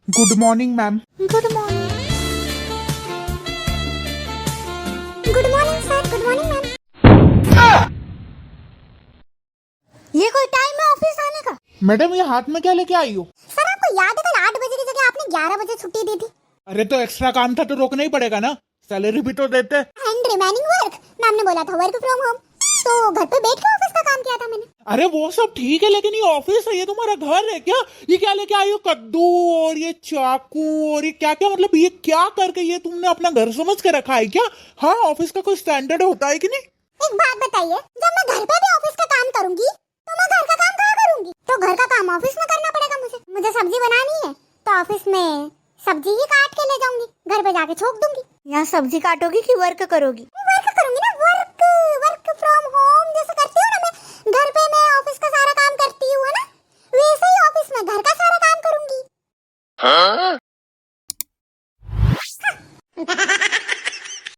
Good morning ma'am. Good morning. Good morning sir. Good morning ma'am. ये कोई time है office आने का? मैडम ये हाथ में क्या लेके आई हो? सर आपको याद है कल 8 बजे की जगह आपने 11 बजे छुट्टी दी थी? अरे तो एक्स्ट्रा काम था तो रोकना ही पड़ेगा ना, सैलरी भी तो देते। एंड रिमेनिंग वर्क मैम ने बोला था वर्क फ्रॉम होम, तो घर पे बैठ के ऑफिस का काम किया था मैंने। अरे वो सब ठीक है लेकिन ये ऑफिस है, ये तुम्हारा घर है क्या? ये क्या लेके आई हो? कद्दू और ये चाकू और ये क्या क्या, मतलब ये क्या करके ये तुमने अपना घर समझ के रखा है क्या? हाँ, ऑफिस का कोई स्टैंडर्ड होता है कि नहीं? एक बात बताइए, जब मैं घर पे भी ऑफिस का काम करूंगी तो मैं घर का काम कहाँ करूंगी? तो घर का काम ऑफिस में करना पड़ेगा मुझे सब्जी बनानी है तो ऑफिस में सब्जी ही काट के ले जाऊंगी, घर पे जाके छोक दूंगी। यहाँ सब्जी काटोगी कि वर्क करोगी? वर्क करूंगी ना, वर्क वर्क फ्रॉम होम जैसे करती हूँ ना मैं घर पे, मैं ऑफिस का सारा काम करती हूँ है ना, वैसे ही ऑफिस में घर का सारा काम करूंगी।